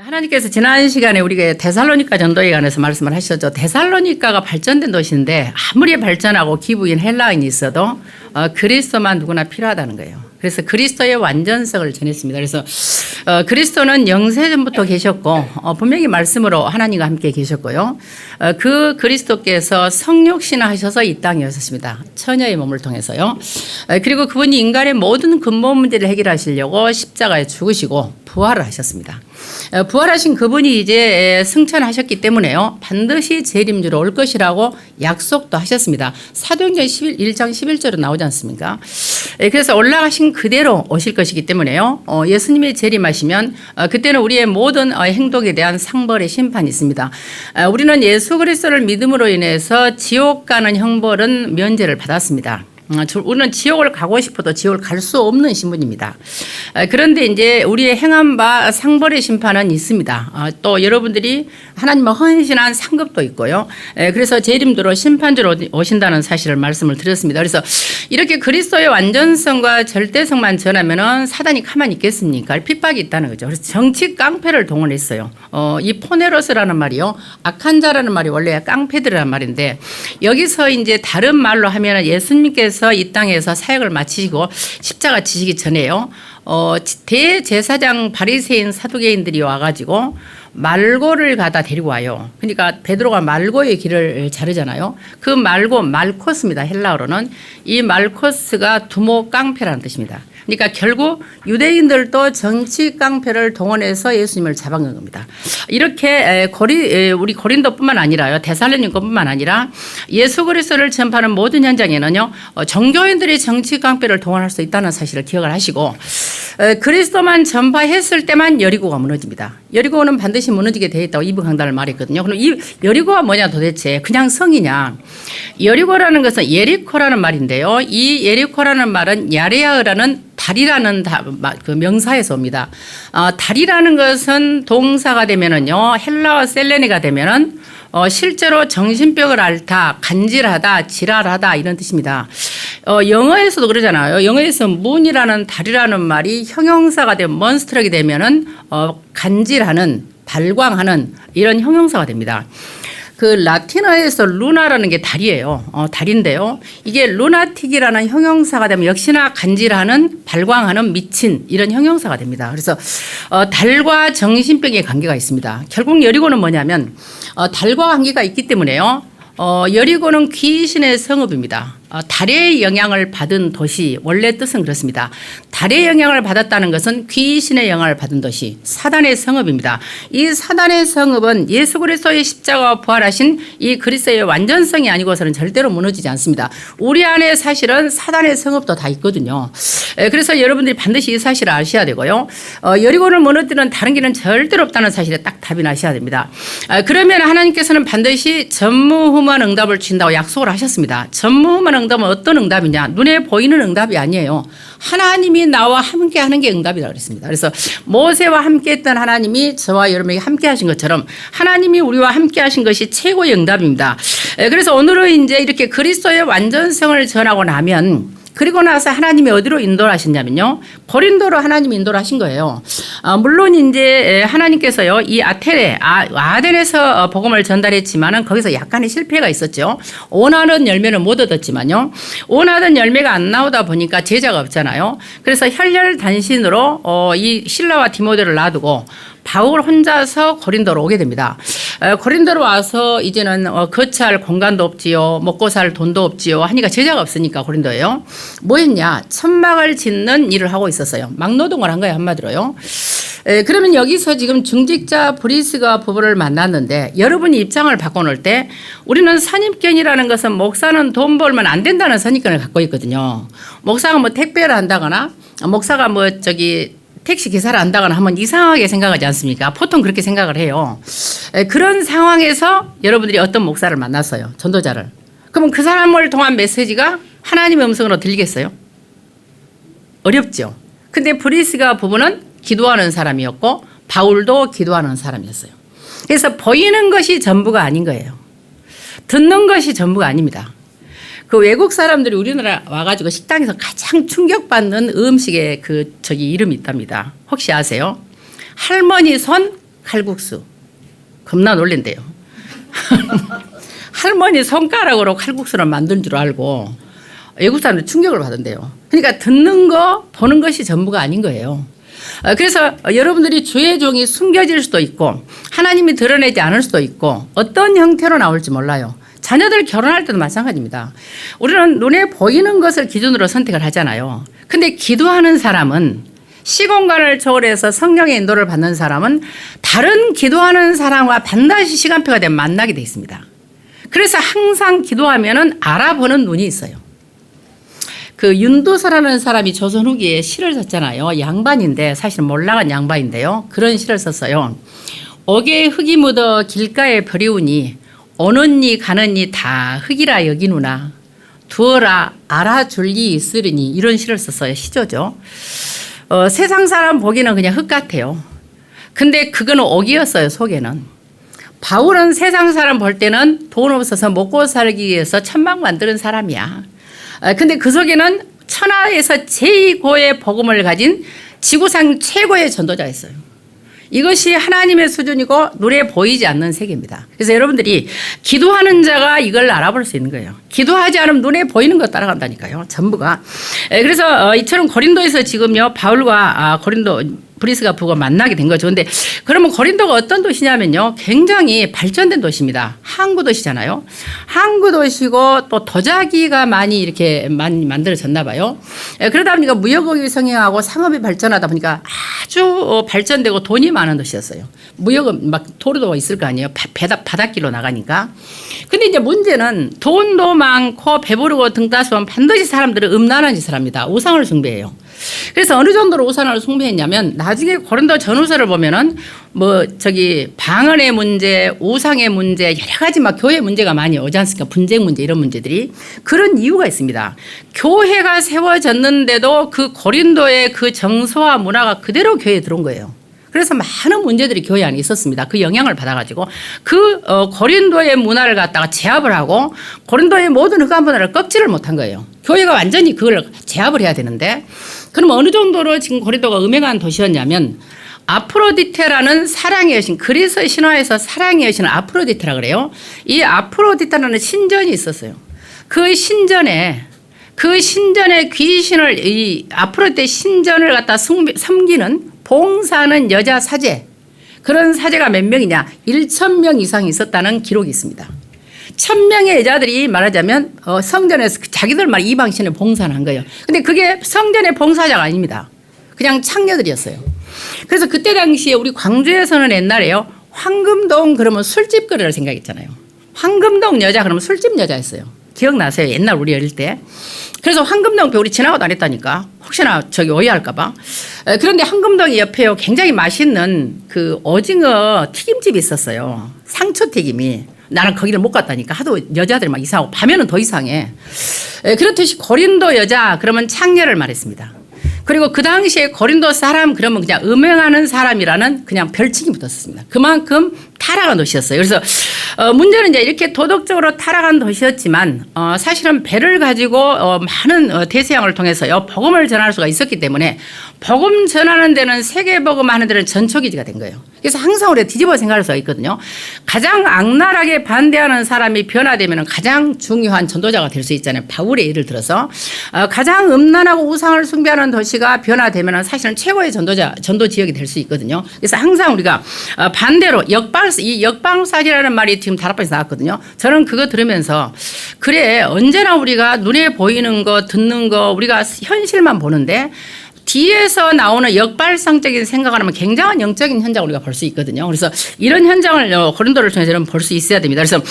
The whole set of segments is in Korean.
하나님께서 지난 시간에 우리가 데살로니가 전도에 관해서 말씀을 하셨죠. 데살로니가가 발전된 도시인데 아무리 발전하고 기부인 헬라인이 있어도 그리스도만 누구나 필요하다는 거예요. 그래서 그리스도의 완전성을 전했습니다. 그래서 그리스도는 영세전부터 계셨고 분명히 말씀으로 하나님과 함께 계셨고요. 그 그리스도께서 성육신하셔서 이 땅에 오셨습니다. 처녀의 몸을 통해서요. 그리고 그분이 인간의 모든 근본 문제를 해결하시려고 십자가에 죽으시고 부활을 하셨습니다. 부활하신 그분이 이제 승천하셨기 때문에요. 반드시 재림주로 올 것이라고 약속도 하셨습니다. 사도행전 1장 11절로 나오지 않습니까? 그래서 올라가신 그대로 오실 것이기 때문에요. 예수님이 재림하시면 그때는 우리의 모든 행동에 대한 상벌의 심판이 있습니다. 우리는 예수 그리스도를 믿음으로 인해서 지옥 가는 형벌은 면제를 받았습니다. 우리는 지옥을 가고 싶어도 지옥을 갈 수 없는 신분입니다. 그런데 이제 우리의 행한 바 상벌의 심판은 있습니다. 또 여러분들이 하나님과 헌신한 상급도 있고요. 그래서 재림도로 심판주로 오신다는 사실을 말씀을 드렸습니다. 그래서 이렇게 그리스도의 완전성과 절대성만 전하면은 사단이 가만히 있겠습니까? 핍박이 있다는 거죠. 그래서 정치 깡패를 동원했어요. 이 포네로스라는 말이요. 악한 자라는 말이 원래 깡패들이라는 말인데 여기서 이제 다른 말로 하면은 예수님께서 이 땅에서 사역을 마치시고 십자가 지시기 전에요. 대제사장 바리새인 사두개인들이 와가지고 말고를 가다 데리고 와요. 그러니까 베드로가 말고의 길을 자르잖아요. 그 말고 말코스입니다. 헬라어로는 이 말코스가 두목 깡패라는 뜻입니다. 그러니까 결국 유대인들도 정치 깡패를 동원해서 예수님을 잡아간 겁니다. 이렇게 우리 고린도뿐만 아니라요, 데살로니가뿐만 아니라 예수 그리스도를 전파하는 모든 현장에는요, 종교인들이 정치 깡패를 동원할 수 있다는 사실을 기억을 하시고 그리스도만 전파했을 때만 여리고가 무너집니다. 여리고는 반드시 무너지게 되어 있다고 이부 강단을 말했거든요. 그럼 이 여리고가 뭐냐 도대체 그냥 성이냐? 여리고라는 것은 예리코라는 말인데요. 이 예리코라는 말은 야레아라는 달이라는 그 명사에서 옵니다. 달이라는 것은 동사가 되면은요, 헬라어 셀레네가 되면은 실제로 정신병을 앓다, 간질하다, 지랄하다 이런 뜻입니다. 영어에서도 그러잖아요. 영어에서 문이라는 달이라는 말이 형용사가 되면 몬스터력이 되면은 간질하는, 발광하는 이런 형용사가 됩니다. 그 라틴어에서 루나라는 게 달이에요. 달인데요. 이게 루나틱이라는 형용사가 되면 역시나 간질하는, 발광하는, 미친 이런 형용사가 됩니다. 그래서 달과 정신병의 관계가 있습니다. 결국 여리고는 뭐냐면 달과 관계가 있기 때문에요. 여리고는 귀신의 성읍입니다. 달의 영향을 받은 도시, 원래 뜻은 그렇습니다. 달의 영향을 받았다는 것은 귀신의 영향을 받은 도시, 사단의 성읍입니다. 이 사단의 성읍은 예수 그리스도의 십자가와 부활하신 이 그리스도의 완전성이 아니고서는 절대로 무너지지 않습니다. 우리 안에 사실은 사단의 성읍도 다 있거든요. 그래서 여러분들이 반드시 이 사실을 아셔야 되고요. 여리고를 무너뜨리는 다른 길은 절대로 없다는 사실에 딱 답이 나셔야 됩니다. 그러면 하나님께서는 반드시 전무후무한 응답을 주신다고 약속을 하셨습니다. 전무후무한 응답은 어떤 응답이냐? 눈에 보이는 응답이 아니에요. 하나님이 나와 함께 하는 게 응답이라고 그랬습니다. 그래서 모세와 함께 했던 하나님이 저와 여러분에게 함께 하신 것처럼 하나님이 우리와 함께 하신 것이 최고의 응답입니다. 그래서 오늘은 이제 이렇게 그리스도의 완전성을 전하고 나면 그리고 나서 하나님이 어디로 인도를 하셨냐면요. 고린도로 하나님이 인도를 하신 거예요. 물론 이제 하나님께서요. 이 아덴에서 복음을 전달했지만은 거기서 약간의 실패가 있었죠. 원하는 열매는 못 얻었지만요. 원하던 열매가 안 나오다 보니까 제자가 없잖아요. 그래서 혈혈단신으로 이 실라와 디모데를 놔두고 바울 혼자서 고린도로 오게 됩니다. 고린도로 와서 이제는 거처할 공간도 없지요. 먹고 살 돈도 없지요. 하니까 제자가 없으니까 고린도예요. 뭐 했냐? 천막을 짓는 일을 하고 있었어요. 막노동을 한 거예요. 한마디로요. 그러면 여기서 지금 중직자 브리스가 부부를 만났는데 여러분이 입장을 바꿔놓을 때 우리는 선입견이라는 것은 목사는 돈 벌면 안 된다는 선입견을 갖고 있거든요. 목사가 뭐 택배를 한다거나 목사가 택시 기사를 한다거나 하면 이상하게 생각하지 않습니까? 보통 그렇게 생각을 해요. 그런 상황에서 여러분들이 어떤 목사를 만났어요. 전도자를. 그러면 그 사람을 통한 메시지가 하나님의 음성으로 들리겠어요? 어렵죠. 근데 브리스가 부부는 기도하는 사람이었고 바울도 기도하는 사람이었어요. 그래서 보이는 것이 전부가 아닌 거예요. 듣는 것이 전부가 아닙니다. 그 외국 사람들이 우리나라 와가지고 식당에서 가장 충격받는 음식의 이름이 있답니다. 혹시 아세요? 할머니 손 칼국수. 겁나 놀린대요. 할머니 손가락으로 칼국수를 만든 줄 알고 외국 사람들 충격을 받은대요. 그러니까 듣는 거, 보는 것이 전부가 아닌 거예요. 그래서 여러분들이 주의 종이 숨겨질 수도 있고 하나님이 드러내지 않을 수도 있고 어떤 형태로 나올지 몰라요. 자녀들 결혼할 때도 마찬가지입니다. 우리는 눈에 보이는 것을 기준으로 선택을 하잖아요. 근데 기도하는 사람은 시공간을 초월해서 성령의 인도를 받는 사람은 다른 기도하는 사람과 반드시 시간표가 되면 만나게 돼 있습니다. 그래서 항상 기도하면은 알아보는 눈이 있어요. 그 윤도서라는 사람이 조선 후기에 시를 썼잖아요. 양반인데 사실은 몰락한 양반인데요. 그런 시를 썼어요. 옥에 흙이 묻어 길가에 버리우니 오는니 가는니 다 흙이라 여기누나 두어라 알아줄 리 있으리니 이런 시를 썼어요. 시조죠. 세상 사람 보기에는 그냥 흙 같아요. 근데 그거는 옥이었어요. 속에는. 바울은 세상 사람 볼 때는 돈 없어서 먹고 살기 위해서 천막 만드는 사람이야. 근데 그 속에는 천하에서 제2고의 복음을 가진 지구상 최고의 전도자였어요. 이것이 하나님의 수준이고 눈에 보이지 않는 세계입니다. 그래서 여러분들이 기도하는 자가 이걸 알아볼 수 있는 거예요. 기도하지 않으면 눈에 보이는 거 따라간다니까요. 전부가. 그래서 이처럼 고린도에서 지금요 바울과 브리스가 부가 만나게 된 거죠. 근데 그러면 고린도가 어떤 도시냐면요. 굉장히 발전된 도시입니다. 항구 도시잖아요. 항구 도시고 또 도자기가 많이 이렇게 많이 만들어졌나 봐요. 그러다 보니까 무역업이 성행하고 상업이 발전하다 보니까 아주 발전되고 돈이 많은 도시였어요. 무역은 막 도로도 있을 거 아니에요. 바닷길로 나가니까. 근데 이제 문제는 돈도 많고 배부르고 등 따스면 반드시 사람들은 음란한 짓을 합니다. 우상을 숭배해요. 그래서 어느 정도로 우상을 숭배했냐면 나중에 고린도 전후서를 보면은 방언의 문제, 우상의 문제, 여러 가지 막 교회 문제가 많이 오지 않습니까? 분쟁 문제 이런 문제들이 그런 이유가 있습니다. 교회가 세워졌는데도 그 고린도의 그 정서와 문화가 그대로 교회에 들어온 거예요. 그래서 많은 문제들이 교회 안에 있었습니다. 그 영향을 받아가지고 고린도의 문화를 갖다가 제압을 하고 고린도의 모든 흑암 문화를 꺾지를 못한 거예요. 교회가 완전히 그걸 제압을 해야 되는데 그럼 어느 정도로 지금 고린도가 음행한 도시였냐면 아프로디테라는 사랑의 여신, 그리스 신화에서 사랑의 여신은 아프로디테라 그래요. 이 아프로디테라는 신전이 있었어요. 그 신전에 귀신을 이 아프로디테 신전을 갖다 섬기는 봉사하는 여자 사제, 그런 사제가 몇 명이냐 1,000명 이상 있었다는 기록이 있습니다. 1,000명의 여자들이 말하자면 성전에서 자기들만 이방신에 봉사를 한 거예요. 근데 그게 성전의 봉사자가 아닙니다. 그냥 창녀들이었어요. 그래서 그때 당시에 우리 광주에서는 옛날에요 황금동 그러면 술집 거리를 생각했잖아요. 황금동 여자 그러면 술집 여자였어요. 기억나세요? 옛날 우리 어릴 때. 그래서 황금동 우리 지나고 다녔다니까. 혹시나 오해할까봐. 그런데 황금동 옆에요 굉장히 맛있는 그 오징어 튀김집이 있었어요. 상추 튀김이. 나는 거기를 못 갔다니까. 하도 여자들 막 이상하고 밤에는 더 이상해. 그렇듯이 고린도 여자 그러면 창녀를 말했습니다. 그리고 그 당시에 고린도 사람 그러면 그냥 음행하는 사람이라는 그냥 별칭이 붙었습니다. 그만큼 타락한 도시였어요. 그래서 문제는 이제 이렇게 도덕적으로 타락한 도시였지만 사실은 배를 가지고 많은 대서양을 통해서요 복음을 전할 수가 있었기 때문에 복음 전하는 데는 세계 복음 하는 데는 전초기지가 된 거예요. 그래서 항상 우리가 뒤집어 생각할 수가 있거든요. 가장 악랄하게 반대하는 사람이 변화되면 가장 중요한 전도자가 될 수 있잖아요. 바울의 예를 들어서 가장 음란하고 우상을 숭배하는 도시가 변화되면 사실은 최고의 전도 지역이 될 수 있거든요. 그래서 항상 우리가 반대로 이 역방사지라는 말이 지금 다락방에서 나왔거든요. 저는 그거 들으면서 그래 언제나 우리가 눈에 보이는 거 듣는 거 우리가 현실만 보는데 뒤에서 나오는 역발상적인 생각을 하면 굉장한 영적인 현장을 우리가 볼 수 있거든요. 그래서 이런 현장을 고린도를 통해서는 볼 수 있어야 됩니다. 그래서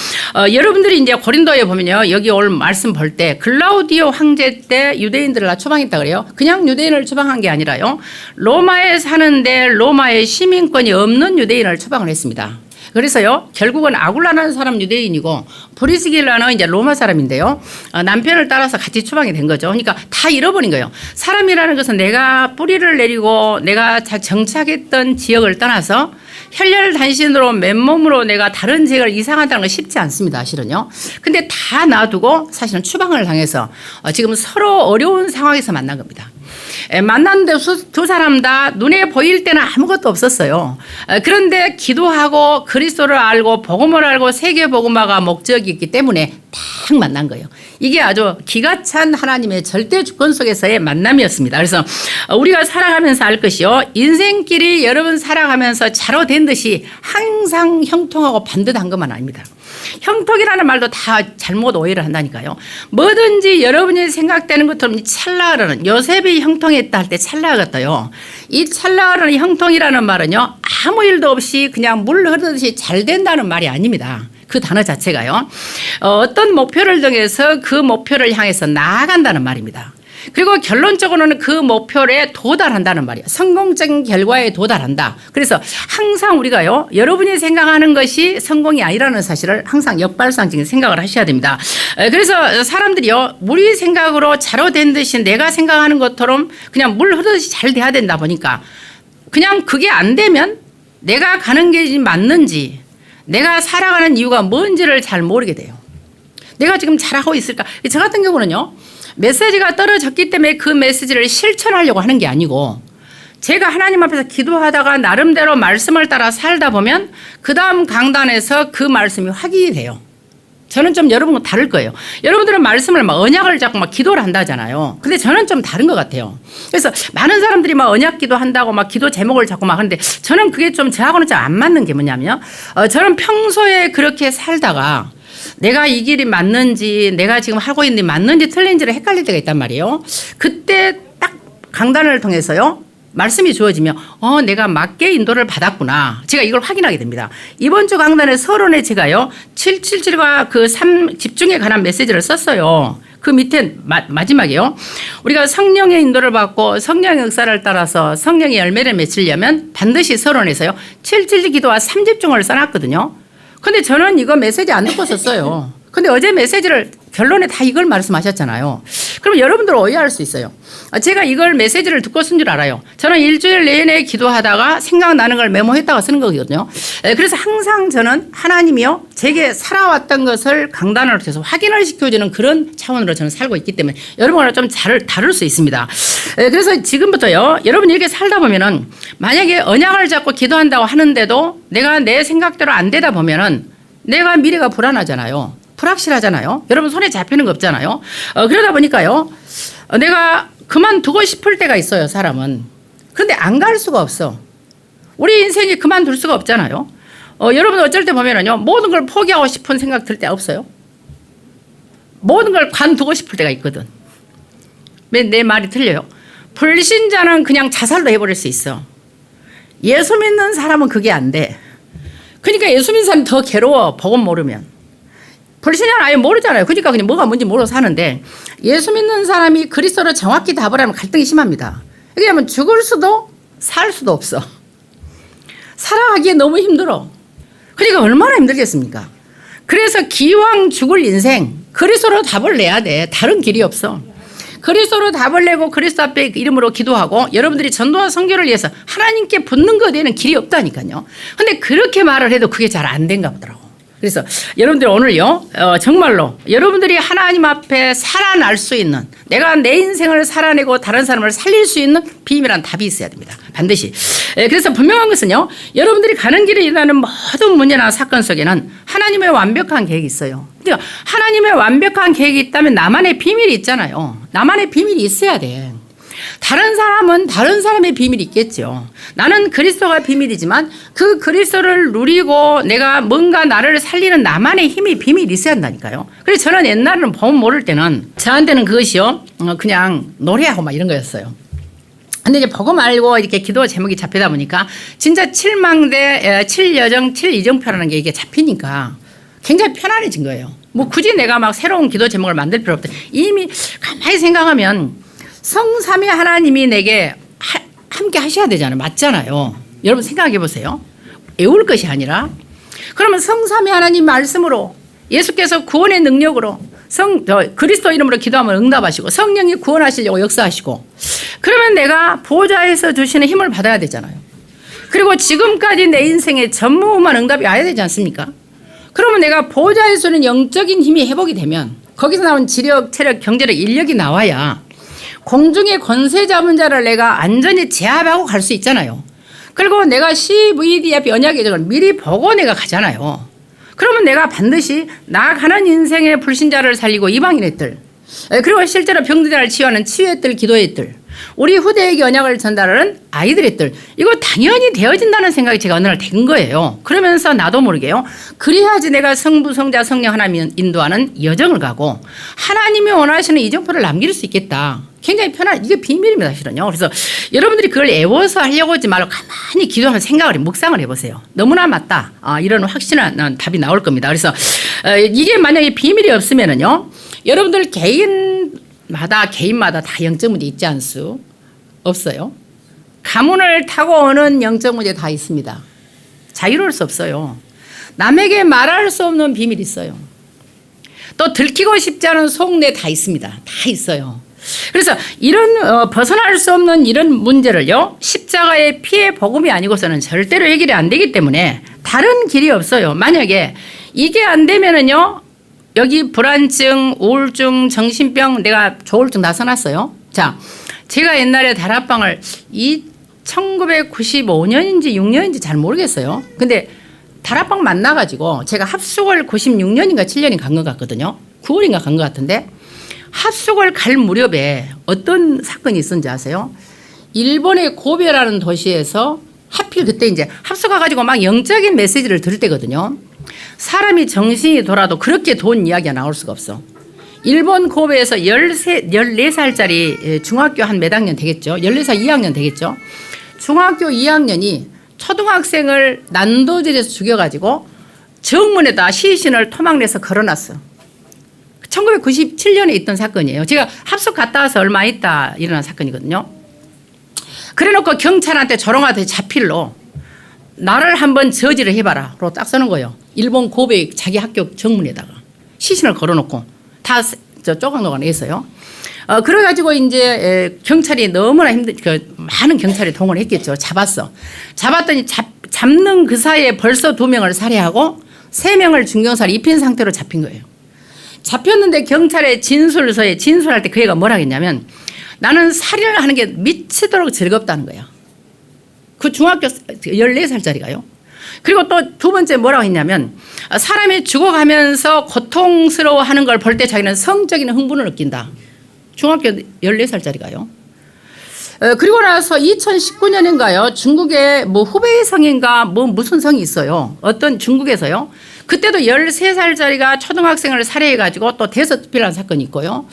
여러분들이 이제 고린도에 보면요. 여기 올 말씀 볼 때 글라우디오 황제 때 유대인들을 다 추방했다 그래요. 그냥 유대인을 추방한 게 아니라요. 로마에 사는데 로마의 시민권이 없는 유대인을 추방을 했습니다. 그래서요, 결국은 아굴라라는 사람 유대인이고 브리스길라는 이제 로마 사람인데요. 남편을 따라서 같이 추방이 된 거죠. 그러니까 다 잃어버린 거예요. 사람이라는 것은 내가 뿌리를 내리고 내가 정착했던 지역을 떠나서 혈혈단신으로 맨몸으로 내가 다른 지역을 이상하다는 건 쉽지 않습니다. 실은요. 근데 다 놔두고 사실은 추방을 당해서 지금 서로 어려운 상황에서 만난 겁니다. 만났는데 두 사람 다 눈에 보일 때는 아무것도 없었어요. 그런데 기도하고 그리스도를 알고 복음을 알고 세계 복음화가 목적이기 때문에 딱 만난 거예요. 이게 아주 기가 찬 하나님의 절대 주권 속에서의 만남이었습니다. 그래서 우리가 살아가면서 알 것이요. 인생길이 여러분 살아가면서 자로 된 듯이 항상 형통하고 반듯한 것만 아닙니다. 형통이라는 말도 다 잘못 오해를 한다니까요. 뭐든지 여러분이 생각되는 것처럼 찰나라는 요셉이 형통했다 할 때 찰나 같아요. 이 찰나라는 형통이라는 말은요. 아무 일도 없이 그냥 물 흐르듯이 잘 된다는 말이 아닙니다. 그 단어 자체가요. 어떤 목표를 정해서 그 목표를 향해서 나아간다는 말입니다. 그리고 결론적으로는 그 목표에 도달한다는 말이에요. 성공적인 결과에 도달한다. 그래서 항상 우리가요, 여러분이 생각하는 것이 성공이 아니라는 사실을 항상 역발상적인 생각을 하셔야 됩니다. 그래서 사람들이요, 우리 생각으로 자로 된 듯이 내가 생각하는 것처럼 그냥 물 흐르듯이 잘 돼야 된다 보니까 그냥 그게 안 되면 내가 가는 게 맞는지 내가 살아가는 이유가 뭔지를 잘 모르게 돼요. 내가 지금 잘하고 있을까? 저 같은 경우는요, 메시지가 떨어졌기 때문에 그 메시지를 실천하려고 하는 게 아니고 제가 하나님 앞에서 기도하다가 나름대로 말씀을 따라 살다 보면 그 다음 강단에서 그 말씀이 확인이 돼요. 저는 좀 여러분과 다를 거예요. 여러분들은 말씀을 막 언약을 잡고 막 기도를 한다잖아요. 근데 저는 좀 다른 것 같아요. 그래서 많은 사람들이 막 언약 기도한다고 막 기도 제목을 잡고 막 하는데 저는 그게 좀 저하고는 좀 안 맞는 게 뭐냐면 저는 평소에 그렇게 살다가 내가 이 길이 맞는지 내가 지금 하고 있는 게 맞는지 틀린지를 헷갈릴 때가 있단 말이에요. 그때 딱 강단을 통해서요. 말씀이 주어지면 내가 맞게 인도를 받았구나. 제가 이걸 확인하게 됩니다. 이번 주 강단의 서론에 제가요. 777과 그 3 집중에 관한 메시지를 썼어요. 그 밑에 마지막에요. 우리가 성령의 인도를 받고 성령의 역사를 따라서 성령의 열매를 맺으려면 반드시 서론에서요. 777 기도와 3집중을 써놨거든요. 근데 저는 이거 메시지 안 듣고 썼어요. 근데 어제 메시지를 결론에 다 이걸 말씀하셨잖아요. 그럼 여러분들 오해할 수 있어요. 제가 이걸 메시지를 듣고 쓴 줄 알아요. 저는 일주일 내내 기도하다가 생각나는 걸 메모했다가 쓰는 거거든요. 그래서 항상 저는 하나님이요, 제게 살아왔던 것을 강단으로 해서 확인을 시켜주는 그런 차원으로 저는 살고 있기 때문에 여러분과 좀 다를 수 있습니다. 그래서 지금부터요, 여러분이 이렇게 살다 보면은 만약에 언약을 잡고 기도한다고 하는데도 내가 내 생각대로 안 되다 보면은 내가 미래가 불안하잖아요. 불확실하잖아요. 여러분 손에 잡히는 거 없잖아요. 그러다 보니까요. 내가 그만두고 싶을 때가 있어요. 사람은. 근데 안 갈 수가 없어. 우리 인생이 그만둘 수가 없잖아요. 여러분 어쩔 때 보면은요. 모든 걸 포기하고 싶은 생각 들 때 없어요. 모든 걸 관두고 싶을 때가 있거든. 왜 내 말이 틀려요? 불신자는 그냥 자살도 해버릴 수 있어. 예수 믿는 사람은 그게 안 돼. 그러니까 예수 믿는 사람이 더 괴로워. 복음 모르면. 불신자는 아예 모르잖아요. 그러니까 그냥 뭐가 뭔지 모르고 사는데 예수 믿는 사람이 그리스도로 정확히 답을 하면 갈등이 심합니다. 왜냐하면 죽을 수도 살 수도 없어. 살아가기에 너무 힘들어. 그러니까 얼마나 힘들겠습니까? 그래서 기왕 죽을 인생 그리스도로 답을 내야 돼. 다른 길이 없어. 그리스도로 답을 내고 그리스도 앞에 이름으로 기도하고 여러분들이 전도와 선교를 위해서 하나님께 붙는 것 외에는 길이 없다니까요. 근데 그렇게 말을 해도 그게 잘 안 된가 보더라고. 그래서 여러분들 오늘요, 정말로 여러분들이 하나님 앞에 살아날 수 있는, 내가 내 인생을 살아내고 다른 사람을 살릴 수 있는 비밀한 답이 있어야 됩니다. 반드시. 그래서 분명한 것은요, 여러분들이 가는 길에 일어나는 모든 문제나 사건 속에는 하나님의 완벽한 계획이 있어요. 그러니까 하나님의 완벽한 계획이 있다면 나만의 비밀이 있잖아요. 나만의 비밀이 있어야 돼. 다른 사람은 다른 사람의 비밀이 있겠죠. 나는 그리스도가 비밀이지만 그 그리스도를 누리고 내가 뭔가 나를 살리는 나만의 힘이 비밀이 있어야 한다니까요. 그래서 저는 옛날에는 복음 모를 때는 저한테는 그것이요, 그냥 노래하고 막 이런 거였어요. 근데 이제 복음 알고 이렇게 기도 제목이 잡히다 보니까 진짜 7망대 7여정 7이정표라는 게 이게 잡히니까 굉장히 편안해진 거예요. 뭐 굳이 내가 막 새로운 기도 제목을 만들 필요 없다. 이미 가만히 생각하면 성삼위 하나님이 내게 함께 하셔야 되잖아요. 맞잖아요. 여러분 생각해 보세요. 외울 것이 아니라 그러면 성삼위 하나님 말씀으로 예수께서 구원의 능력으로 그리스도 이름으로 기도하면 응답하시고 성령이 구원하시려고 역사하시고 그러면 내가 보좌에서 주시는 힘을 받아야 되잖아요. 그리고 지금까지 내 인생에 전무후무한 응답이 와야 되지 않습니까? 그러면 내가 보좌에서는 영적인 힘이 회복이 되면 거기서 나온 지력, 체력, 경제력, 인력이 나와야 공중의 권세 잡은 자를 내가 안전히 제압하고 갈 수 있잖아요. 그리고 내가 CVDF 언약 계정을 미리 보고 내가 가잖아요. 그러면 내가 반드시 나아가는 인생의 불신자를 살리고 이방인의 뜰, 그리고 실제로 병들자를 치유하는 치유의 뜰, 기도의 뜰, 우리 후대에게 언약을 전달하는 아이들의 뜰, 이거 당연히 되어진다는 생각이 제가 어느 날 든 거예요. 그러면서 나도 모르게요. 그래야지 내가 성부, 성자, 성령 하나님 인도하는 여정을 가고 하나님이 원하시는 이정표를 남길 수 있겠다. 굉장히 편한, 이게 비밀입니다, 사실은요. 그래서 여러분들이 그걸 애워서 하려고 하지 말고 가만히 기도하면 생각을, 묵상을 해보세요. 너무나 맞다. 이런 확신한 답이 나올 겁니다. 그래서 이게 만약에 비밀이 없으면은요, 여러분들 개인마다 다 영적 문제 있지 않을 수 없어요. 가문을 타고 오는 영적 문제 다 있습니다. 자유로울 수 없어요. 남에게 말할 수 없는 비밀이 있어요. 또 들키고 싶지 않은 속내 다 있습니다. 다 있어요. 그래서 이런 벗어날 수 없는 이런 문제를요, 십자가의 피의 복음이 아니고서는 절대로 해결이 안 되기 때문에 다른 길이 없어요. 만약에 이게 안 되면은요, 여기 불안증, 우울증, 정신병, 내가 조울증 다 써놨어요. 자, 제가 옛날에 다락방을 1995년인지 6년인지 잘 모르겠어요. 근데 다락방 만나가지고 제가 합숙을 96년인가 7년인가 간 것 같거든요. 9월인가 간 것 같은데, 합숙을 갈 무렵에 어떤 사건이 있었는지 아세요? 일본의 고베라는 도시에서 하필 그때 이제 합숙 가가지고 막 영적인 메시지를 들을 때거든요. 사람이 정신이 돌아도 그렇게 돈 이야기가 나올 수가 없어. 일본 고베에서 14살짜리 중학교 한 몇 학년 되겠죠? 14살 2학년 되겠죠? 중학교 2학년이 초등학생을 난도질에서 죽여가지고 정문에다 시신을 토막내서 걸어놨어. 1997년에 있던 사건이에요. 제가 합숙 갔다 와서 얼마 있다 일어난 사건이거든요. 그래놓고 경찰한테 조롱한테 자필로 나를 한번 저지를 해봐라 로 딱 쓰는 거예요. 일본 고베 자기 학교 정문에다가 시신을 걸어놓고 다 쪼각노각 냈어요. 그래가지고 이제 경찰이 너무나 많은 경찰이 동원했겠죠. 잡았더니 잡는 그 사이에 벌써 2명을 살해하고 3명을 중경살 입힌 상태로 잡힌 거예요. 잡혔는데 경찰의 진술서에 진술할 때 그 애가 뭐라 했냐면, 나는 살인을 하는 게 미치도록 즐겁다는 거예요. 그 중학교 14살짜리가요. 그리고 또 두 번째 뭐라고 했냐면, 사람이 죽어가면서 고통스러워하는 걸 볼 때 자기는 성적인 흥분을 느낀다. 중학교 14살짜리가요. 그리고 나서 2019년인가요? 중국에 뭐 후베이 성인가 뭐 무슨 성이 있어요. 어떤 중국에서요. 그때도 13살짜리가 초등학생을 살해해가지고 또 대서특필한 사건이 있고요.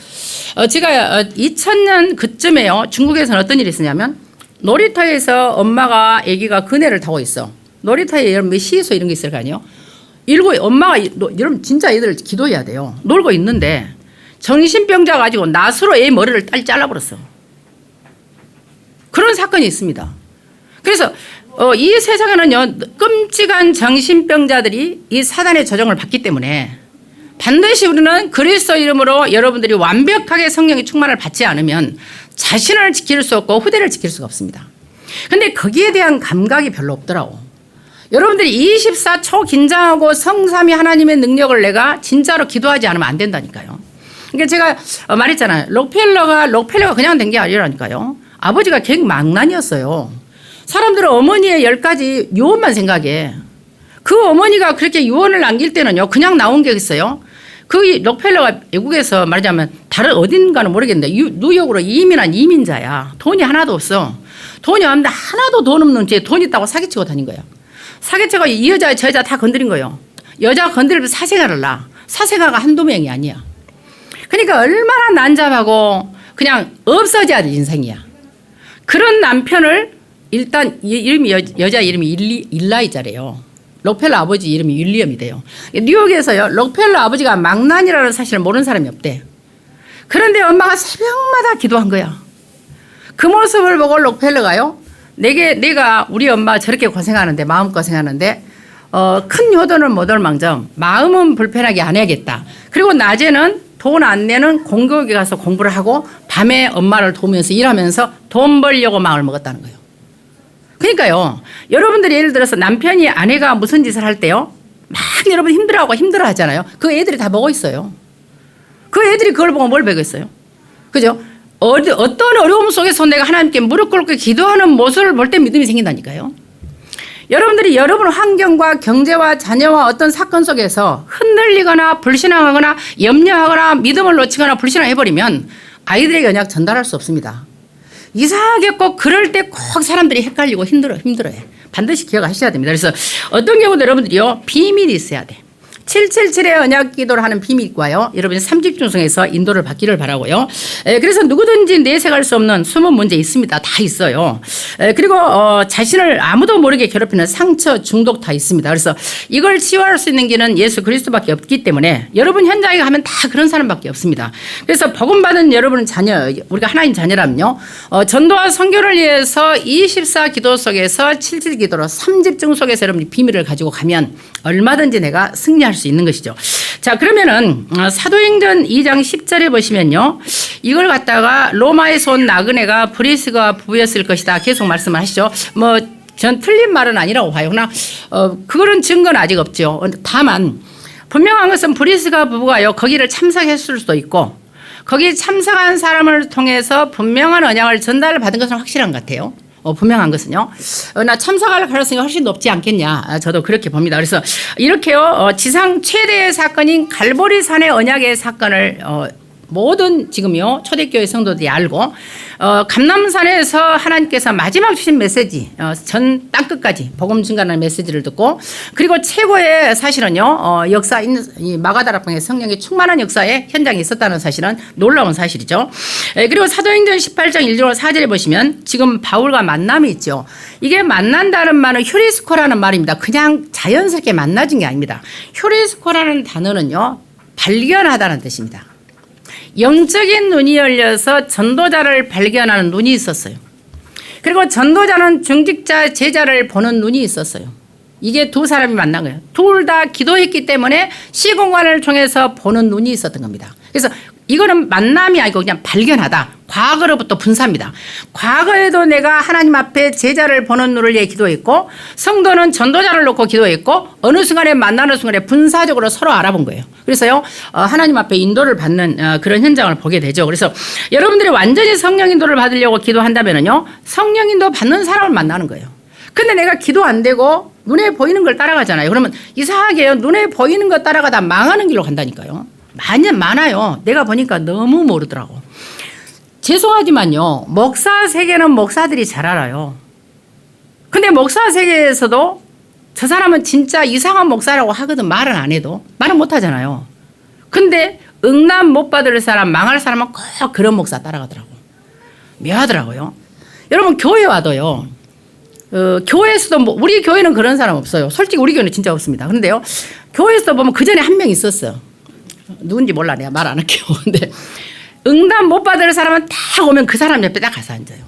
제가 2000년 그쯤에요. 중국에서는 어떤 일이 있었냐면, 놀이터에서 엄마가 아기가 그네를 타고 있어. 놀이터에 여러분 시소 이런 게 있을 거 아니에요. 엄마가 여러분 진짜 애들 기도해야 돼요. 놀고 있는데 정신병자 가지고 낫으로 애 머리를 잘라버렸어. 그런 사건이 있습니다. 그래서 이 세상에는요, 끔찍한 정신병자들이 이 사단의 조정을 받기 때문에 반드시 우리는 그리스도 이름으로 여러분들이 완벽하게 성령의 충만을 받지 않으면 자신을 지킬 수 없고 후대를 지킬 수가 없습니다. 근데 거기에 대한 감각이 별로 없더라고. 여러분들이 24초 긴장하고 성삼위 하나님의 능력을 내가 진짜로 기도하지 않으면 안 된다니까요. 그러니까 제가 말했잖아요. 록펠러가 그냥 된 게 아니라니까요. 아버지가 갱망난이었어요. 사람들은 어머니의 10가지 유언만 생각해. 그 어머니가 그렇게 유언을 남길 때는요, 그냥 나온 게 있어요. 그 록펠러가 외국에서 말하자면 다른 어딘가는 모르겠는데 뉴욕으로 이민한 이민자야. 돈이 하나도 없어. 돈이 없는데 하나도 돈 없는 채 돈 있다고 사기치고 다닌 거야. 사기치고 이 여자 저 여자 다 건드린 거예요. 여자 건드리면 사생아를 낳아. 사생아가 한두 명이 아니야. 그러니까 얼마나 난잡하고 그냥 없어져야 될 인생이야. 그런 남편을 일단 여자 이름이 일라이자래요. 록펠러 아버지 이름이 윌리엄이 돼요. 뉴욕에서요, 록펠러 아버지가 망난이라는 사실을 모르는 사람이 없대. 그런데 엄마가 새벽마다 기도한 거야. 그 모습을 보고 록펠러가요, 내가 우리 엄마 저렇게 고생하는데, 마음고생하는데 큰 효도는 못 올망정 마음은 불편하게 안 해야겠다. 그리고 낮에는 돈 안 내는 공교육에 가서 공부를 하고 밤에 엄마를 도우면서 일하면서 돈 벌려고 마음을 먹었다는 거예요. 그러니까요, 여러분들이 예를 들어서 남편이 아내가 무슨 짓을 할 때요, 막 여러분 힘들어하고 힘들어 하잖아요. 그 애들이 다 보고 있어요. 그 애들이 그걸 보고 뭘 배우겠어요? 그죠? 어떤 어려움 속에서 내가 하나님께 무릎 꿇고 기도하는 모습을 볼 때 믿음이 생긴다니까요. 여러분들이 여러분 환경과 경제와 자녀와 어떤 사건 속에서 흔들리거나 불신앙하거나 염려하거나 믿음을 놓치거나 불신앙해버리면 아이들에게 언약 전달할 수 없습니다. 이상하게 꼭 그럴 때 꼭 사람들이 헷갈리고 힘들어해. 반드시 기억하셔야 됩니다. 그래서 어떤 경우도 여러분들이요, 비밀이 있어야 돼. 777의 언약 기도를 하는 비밀과요, 여러분이 3집 중성에서 인도를 받기를 바라고요. 그래서 누구든지 내색할 수 없는 숨은 문제 있습니다. 다 있어요. 그리고 자신을 아무도 모르게 괴롭히는 상처, 중독 다 있습니다. 그래서 이걸 치유할 수 있는 길은 예수 그리스도밖에 없기 때문에 여러분 현장에 가면 다 그런 사람밖에 없습니다. 그래서 복음 받은 여러분 자녀, 우리가 하나님 자녀라면요, 전도와 선교를 위해서 24 기도 속에서 7질 기도로 3집 중속에서 여러분이 비밀을 가지고 가면 얼마든지 내가 승리할 수 있는 것이죠. 자, 그러면은 사도행전 2장 10절에 보시면요, 이걸 갖다가 로마에서 온 나그네가 브리스가 부부였을 것이다 계속 말씀을 하시죠. 뭐 전 틀린 말은 아니라고 봐요. 그러나 그거는 증거는 아직 없죠. 다만 분명한 것은 브리스가 부부가요, 거기를 참석했을 수도 있고 거기 참석한 사람을 통해서 분명한 언약을 전달을 받은 것은 확실한 것 같아요. 분명한 것은요. 나 참석할 가능성이 훨씬 높지 않겠냐. 저도 그렇게 봅니다. 그래서 이렇게요, 지상 최대의 사건인 갈보리산의 언약의 사건을 모든 지금요 초대교회 성도들이 알고 감람산에서 하나님께서 마지막 주신 메시지, 전 땅끝까지 복음 증가하는 메시지를 듣고, 그리고 최고의 사실은요, 역사인 이 마가다락방의 성령의 충만한 역사에 현장에 있었다는 사실은 놀라운 사실이죠. 그리고 사도행전 18장 1절 4절에 보시면 지금 바울과 만남이 있죠. 이게 만난다는 말은 휴리스코라는 말입니다. 그냥 자연스럽게 만나진 게 아닙니다. 휴리스코라는 단어는요, 발견하다는 뜻입니다. 영적인 눈이 열려서 전도자를 발견하는 눈이 있었어요. 그리고 전도자는 중직자 제자를 보는 눈이 있었어요. 이게 두 사람이 만난 거예요. 둘 다 기도했기 때문에 시공간을 통해서 보는 눈이 있었던 겁니다. 그래서 이거는 만남이 아니고 그냥 발견하다. 과거로부터 분사입니다. 과거에도 내가 하나님 앞에 제자를 보는 눈을 위해 기도했고, 성도는 전도자를 놓고 기도했고, 어느 순간에 만나는 순간에 분사적으로 서로 알아본 거예요. 그래서요, 하나님 앞에 인도를 받는 그런 현장을 보게 되죠. 그래서 여러분들이 완전히 성령 인도를 받으려고 기도한다면요, 성령 인도 받는 사람을 만나는 거예요. 근데 내가 기도 안 되고 눈에 보이는 걸 따라가잖아요. 그러면 이상하게요, 눈에 보이는 거 따라가다 망하는 길로 간다니까요. 많아요. 내가 보니까 너무 모르더라고. 죄송하지만요, 목사 세계는 목사들이 잘 알아요. 근데 목사 세계에서도 저 사람은 진짜 이상한 목사라고 하거든. 말은 안 해도. 말은 못 하잖아요. 근데 응답 못 받을 사람, 망할 사람은 꼭 그런 목사 따라가더라고. 묘하더라고요. 여러분, 교회 와도요, 교회에서도 뭐, 우리 교회는 그런 사람 없어요. 솔직히 우리 교회는 진짜 없습니다. 그런데요, 교회에서 보면 그 전에 한 명 있었어. 누군지 몰라. 내가 말 안 할게요. 근데 응답 못 받을 사람은 딱 오면 그 사람 옆에 딱 가서 앉아요.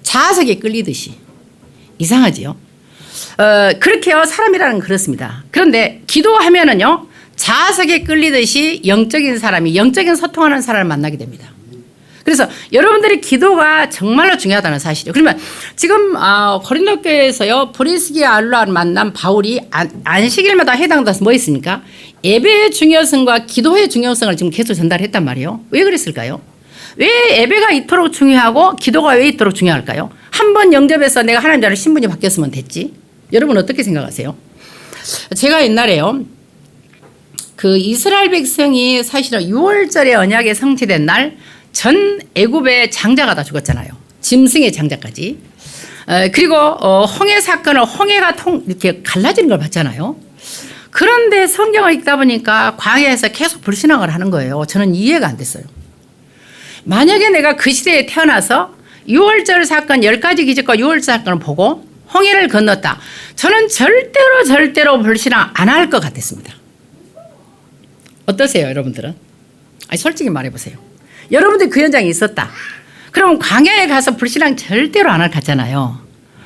자석에 끌리듯이. 이상하지요? 그렇게요, 사람이라는 건 그렇습니다. 그런데 기도하면은요, 자석에 끌리듯이 영적인 사람이, 영적인 소통하는 사람을 만나게 됩니다. 그래서 여러분들의 기도가 정말로 중요하다는 사실이에요. 그러면 지금 고린도 교회에서요, 브리스기와 아굴라를 만난 바울이 안식일마다 해당돼서 뭐 있습니까? 예배의 중요성과 기도의 중요성을 지금 계속 전달했단 말이에요. 왜 그랬을까요? 왜 예배가 이토록 중요하고 기도가 왜 이토록 중요할까요? 한 번 영접해서 내가 하나님 나라의 신분이 바뀌었으면 됐지. 여러분 어떻게 생각하세요? 제가 옛날에요, 그 이스라엘 백성이 사실은 6월절에 언약에 성취된 날 전 애굽의 장자가 다 죽었잖아요. 짐승의 장자까지. 그리고 홍해 사건을 홍해가 이렇게 갈라지는 걸 봤잖아요. 그런데 성경을 읽다 보니까 광야에서 계속 불신앙을 하는 거예요. 저는 이해가 안 됐어요. 만약에 내가 그 시대에 태어나서 6월절 사건 10가지 기적과 6월절 사건을 보고 홍해를 건넜다. 저는 절대로 불신앙 안 할 것 같았습니다. 어떠세요, 여러분들은? 아니, 솔직히 말해보세요. 여러분들이 그 현장에 있었다. 그럼 광야에 가서 불신앙 절대로 안 할 것 같잖아요.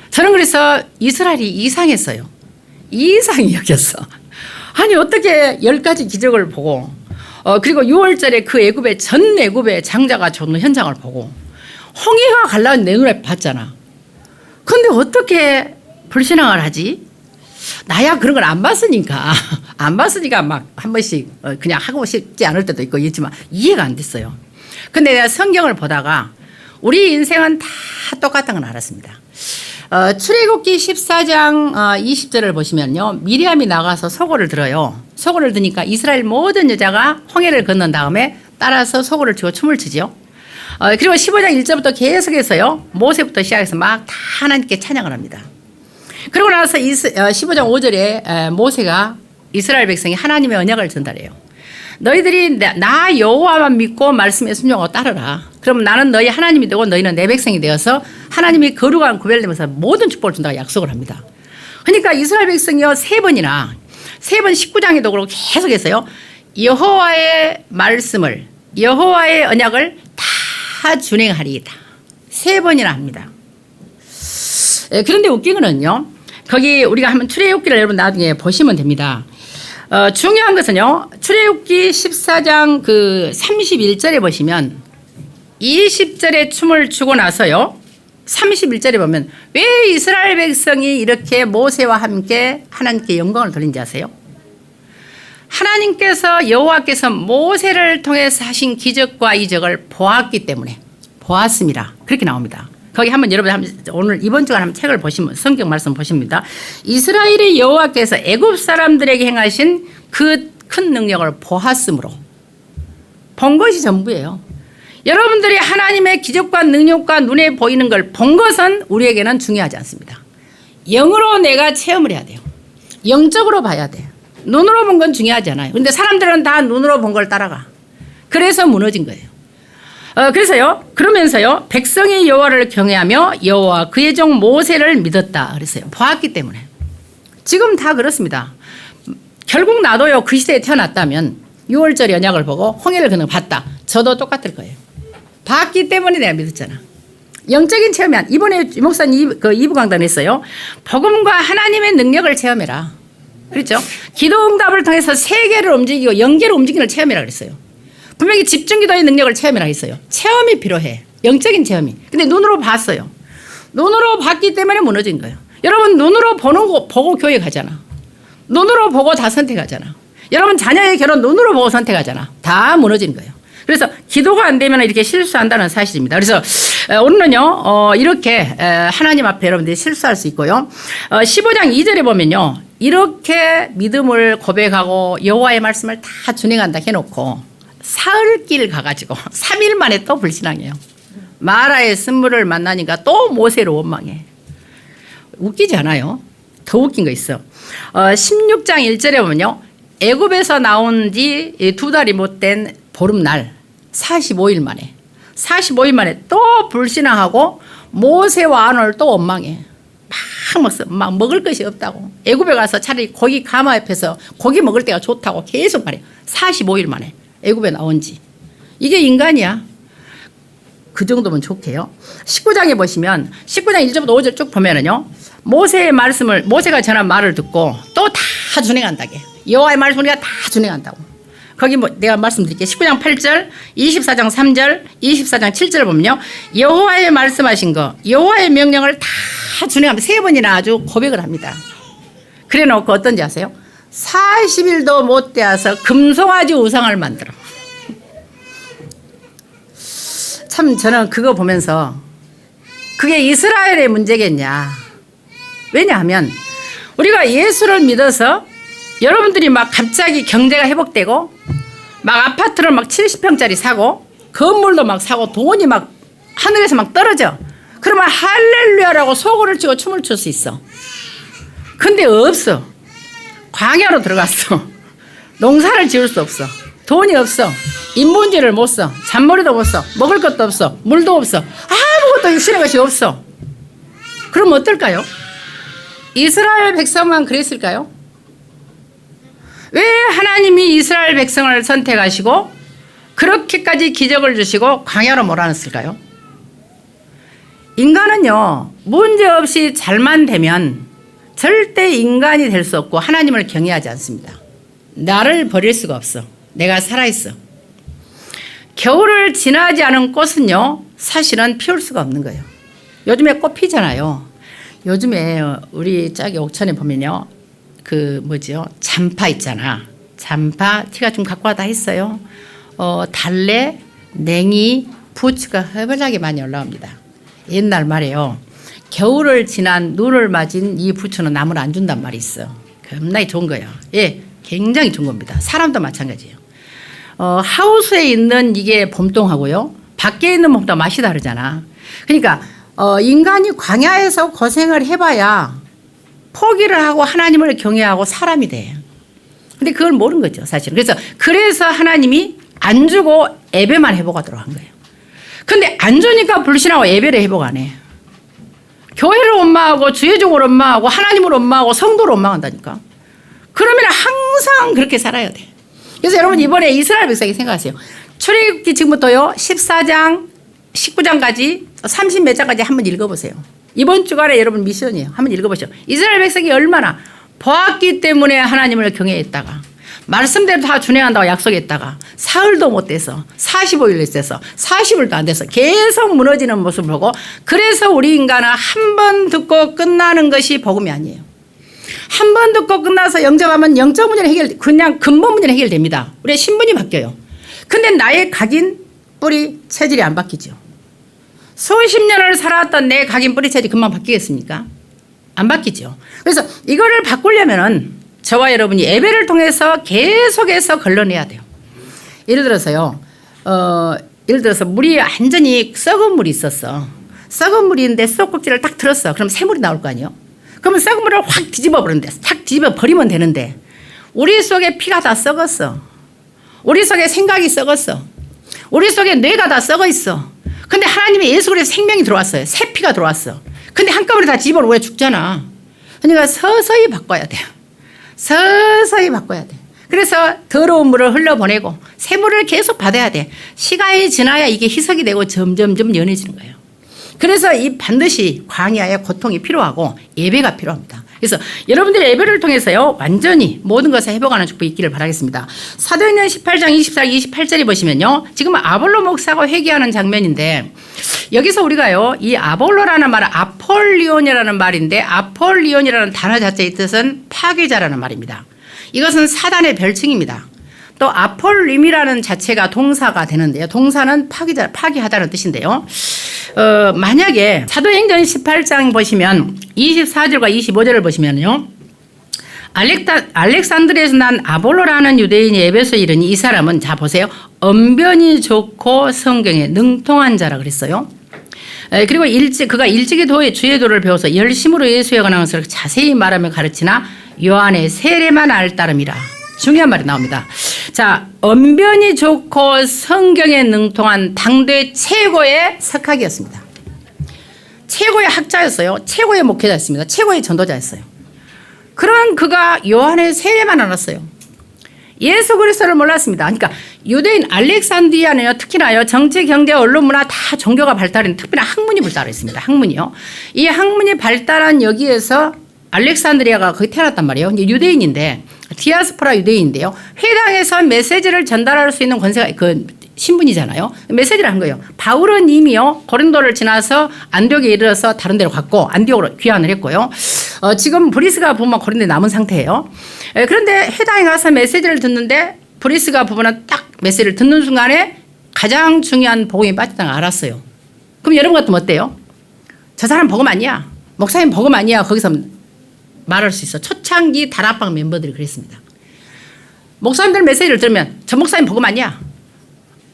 저는 그래서 이스라엘이 이상했어요. 이상히 여겼어. 아니, 어떻게 10가지 기적을 보고, 그리고 6월절에 그 전 애굽의 장자가 죽는 현장을 보고, 홍해가 갈라진 내 눈에 봤잖아. 근데 어떻게 불신앙을 하지? 나야 그런 걸 안 봤으니까. 안 봤으니까 막 한 번씩 그냥 하고 싶지 않을 때도 있고 있지만 이해가 안 됐어요. 근데 내가 성경을 보다가 우리 인생은 다 똑같은 건 알았습니다. 출애굽기 14장 20절을 보시면요. 미리암이 나가서 소고를 들어요. 소고를 드니까 이스라엘 모든 여자가 홍해를 건넌 다음에 따라서 소고를 치고 춤을 추죠. 그리고 15장 1절부터 계속해서요. 모세부터 시작해서 막 다 하나님께 찬양을 합니다. 그러고 나서 15장 5절에 모세가 이스라엘 백성이 하나님의 언약을 전달해요. 너희들이 나 여호와만 믿고 말씀에 순종하고 따르라. 그럼 나는 너희 하나님이 되고 너희는 내 백성이 되어서 하나님이 거룩한 구별되면서 모든 축복을 준다고 약속을 합니다. 그러니까 이스라엘 백성이요 3번 19장에도 그렇고 계속해서요. 여호와의 말씀을 여호와의 언약을 다 준행하리이다. 3번이나 합니다. 그런데 웃긴 거는요. 거기 우리가 한번 출애굽기를 여러분 나중에 보시면 됩니다. 중요한 것은요. 출애굽기 14장 31절에 보시면 20절에 춤을 추고 나서요. 31절에 보면 왜 이스라엘 백성이 이렇게 모세와 함께 하나님께 영광을 돌린지 아세요? 하나님께서 여호와께서 모세를 통해서 하신 기적과 이적을 보았기 때문에 보았습니다. 그렇게 나옵니다. 거기 한번 여러분 오늘 이번 주간 한번 책을 보시면 성경 말씀 보십니다. 이스라엘의 여호와께서 애굽 사람들에게 행하신 그 큰 능력을 보았으므로 본 것이 전부예요. 여러분들이 하나님의 기적과 능력과 눈에 보이는 걸 본 것은 우리에게는 중요하지 않습니다. 영으로 내가 체험을 해야 돼요. 영적으로 봐야 돼요. 눈으로 본 건 중요하지 않아요. 그런데 사람들은 다 눈으로 본 걸 따라가. 그래서 무너진 거예요. 그래서요. 그러면서요. 백성이 여호와를 경외하며 여호와 그의 종 모세를 믿었다. 그랬어요. 보았기 때문에. 지금 다 그렇습니다. 결국 나도요. 그 시대에 태어났다면 6월절 언약을 보고 홍해를 건너 봤다. 저도 똑같을 거예요. 봤기 때문에 내가 믿었잖아. 영적인 체험이 이번에 목사님 2부 강단 했어요. 복음과 하나님의 능력을 체험해라. 그렇죠? 기도 응답을 통해서 세계를 움직이고 영계를 움직이는 걸 체험해라 그랬어요. 분명히 집중기도의 능력을 체험해라 했어요. 체험이 필요해. 영적인 체험이. 근데 눈으로 봤어요. 눈으로 봤기 때문에 무너진 거예요. 여러분 눈으로 보는 거 보고 교회 가잖아. 눈으로 보고 다 선택하잖아. 여러분 자녀의 결혼 눈으로 보고 선택하잖아. 다 무너진 거예요. 그래서 기도가 안 되면 이렇게 실수한다는 사실입니다. 그래서 오늘은요 이렇게 하나님 앞에 여러분들이 실수할 수 있고요. 15장 2절에 보면요. 이렇게 믿음을 고백하고 여호와의 말씀을 다 준행한다 해놓고 사흘길 가가지고 3일 만에 또 불신앙해요. 마라의 쓴물을 만나니까 또 모세로 원망해. 웃기지 않아요? 더 웃긴 거 있어. 16장 1절에 보면요. 애굽에서 나온 지 2달이 못된 보름날 45일 만에 또 불신앙하고 모세와 아론을 또 원망해. 막 먹을 것이 없다고. 애굽에 가서 차라리 고기 가마 옆에서 고기 먹을 때가 좋다고 계속 말해. 45일 만에 애굽에 나온 지. 이게 인간이야. 그 정도면 좋게요. 19장에 보시면 19장 1절부터 5절 쭉 보면은요. 모세의 말씀을 모세가 전한 말을 듣고 또 다 준행한다게. 여호와의 말씀을 우리가 다 준행한다고. 거기 내가 말씀드릴게요. 19장 8절, 24장 3절, 24장 7절 보면요. 여호와의 말씀하신 거, 여호와의 명령을 다 준행합니다. 3번이나 아주 고백을 합니다. 그래 놓고 어떤지 아세요? 40일도 못 되어서 금송아지 우상을 만들어. 참 저는 그거 보면서 그게 이스라엘의 문제겠냐. 왜냐하면 우리가 예수를 믿어서 여러분들이 막 갑자기 경제가 회복되고 막 아파트를 막 70평짜리 사고 건물도 막 사고 돈이 막 하늘에서 막 떨어져. 그러면 할렐루야라고 소고를 치고 춤을 출 수 있어. 근데 없어. 광야로 들어갔어. 농사를 지을 수 없어. 돈이 없어. 인본지를 못 써. 잔머리도 못 써. 먹을 것도 없어. 물도 없어. 아무것도 육신의 것이 없어. 그럼 어떨까요? 이스라엘 백성만 그랬을까요? 왜 하나님이 이스라엘 백성을 선택하시고 그렇게까지 기적을 주시고 광야로 몰아넣었을까요? 인간은요, 문제없이 잘만 되면 절대 인간이 될 수 없고 하나님을 경외하지 않습니다. 나를 버릴 수가 없어. 내가 살아있어. 겨울을 지나지 않은 꽃은요, 사실은 피울 수가 없는 거예요. 요즘에 꽃 피잖아요. 요즘에 우리 저기 옥천에 보면요. 잠파 있잖아. 잠파 티가 좀 갖고 와다 했어요. 달래 냉이, 부추가 허벌나게 많이 올라옵니다. 옛날 말에요. 겨울을 지난 눈을 맞은 이 부추는 나무를 안 준단 말이 있어. 겁나게 좋은 거예요. 예, 굉장히 좋은 겁니다. 사람도 마찬가지예요. 하우스에 있는 이게 봄동하고요. 밖에 있는 봄동 맛이 다르잖아. 그러니까 인간이 광야에서 고생을 해봐야 포기를 하고 하나님을 경외하고 사람이 돼. 근데 그걸 모르는 거죠, 사실은. 그래서 하나님이 안 주고 예배만 회복하도록 한 거예요. 근데 안 주니까 불신하고 예배를 회복 안 해. 교회를 원망하고 주의적으로 원망하고 하나님을 원망하고 성도를 원망한다니까. 그러면 항상 그렇게 살아야 돼. 그래서 여러분 이번에 이스라엘 백성이 생각하세요. 출애굽기 지금부터요 14장 19장까지 30 몇 장까지 한번 읽어보세요. 이번 주간에 여러분 미션이에요. 한번 읽어보시죠. 이스라엘 백성이 얼마나 보았기 때문에 하나님을 경외했다가 말씀대로 다 준행한다고 약속했다가 사흘도 못 돼서 45일 돼서 40일도 안 돼서 계속 무너지는 모습을 보고 그래서 우리 인간은 한 번 듣고 끝나는 것이 복음이 아니에요. 한 번 듣고 끝나서 영접하면 영적 문제는 그냥 근본 문제는 해결됩니다. 우리의 신분이 바뀌어요. 근데 나의 각인 뿌리 체질이 안 바뀌죠. 수십 년을 살아왔던 내 각인 뿌리 체질이 금방 바뀌겠습니까? 안 바뀌죠. 그래서 이거를 바꾸려면은 저와 여러분이 예배를 통해서 계속해서 걸러내야 돼요. 예를 들어서요. 예를 들어서 물이 완전히 썩은 물이 있었어. 썩은 물인데 수도꼭지를 딱 들었어. 그럼 새물이 나올 거 아니에요? 그러면 썩은 물을 확 뒤집어 버리는데 탁 뒤집어 버리면 되는데 우리 속에 피가 다 썩었어. 우리 속에 생각이 썩었어. 우리 속에 뇌가 다 썩어 있어. 근데 하나님의 예수 그리스도의 생명이 들어왔어요. 새 피가 들어왔어. 근데 한꺼번에 다 집어넣어 죽잖아. 그러니까 서서히 바꿔야 돼요. 서서히 바꿔야 돼. 그래서 더러운 물을 흘러보내고 새 물을 계속 받아야 돼. 시간이 지나야 이게 희석이 되고 점점점 연해지는 거예요. 그래서 이 반드시 광야의 고통이 필요하고 예배가 필요합니다. 그래서 여러분들의 예배를 통해서요 완전히 모든 것을 회복하는 축복이 있기를 바라겠습니다. 사도행전 18장 24, 28절에 보시면요 지금 아볼로 목사가 회개하는 장면인데 여기서 우리가요 이 아볼로라는 말은 아폴리온이라는 말인데 아폴리온이라는 단어 자체의 뜻은 파괴자라는 말입니다. 이것은 사단의 별칭입니다. 또 아폴림이라는 자체가 동사가 되는데요. 동사는 파괴하다는 뜻인데요. 만약에 사도행전 18장 보시면 24절과 25절을 보시면요. 알렉산드리아에서 난 아볼로라는 유대인이 에베소에 이르니 이 사람은 자 보세요. 언변이 좋고 성경에 능통한 자라 그랬어요. 그리고 그가 일찍이 주의 도를 배워서 열심으로 예수에 관한 것을 자세히 말하며 가르치나 요한의 세례만 알 따름이라. 중요한 말이 나옵니다. 자, 언변이 좋고 성경에 능통한 당대 최고의 석학이었습니다. 최고의 학자였어요. 최고의 목회자였습니다. 최고의 전도자였어요. 그런 그가 요한의 세례만 알았어요. 예수 그리스도를 몰랐습니다. 그러니까 유대인 알렉산드리아는요, 특히나요, 정치, 경제, 언론, 문화 다 종교가 발달한 특별한 학문이 발달했습니다. 학문이요. 이 학문이 발달한 여기에서 알렉산드리아가 거기 태어났단 말이에요. 유대인인데, 디아스포라 유대인인데요. 회당에서 메시지를 전달할 수 있는 권세가, 신분이잖아요. 메시지를 한 거예요. 바울은 이미요, 고린도를 지나서 안디옥에 이르러서 다른 데로 갔고, 안디옥으로 귀환을 했고요. 지금 브리스가 부부만 고린도에 남은 상태예요. 그런데 회당에 가서 메시지를 듣는데, 브리스가 부부는 딱 메시지를 듣는 순간에 가장 중요한 복음이 빠졌다는 걸 알았어요. 그럼 여러분 같으면 어때요? 저 사람 복음 아니야. 목사님 복음 아니야. 거기서 말할 수 있어. 초창기 다락방 멤버들이 그랬습니다. 목사님들 메시지를 들으면 저 목사님 복음 아니야.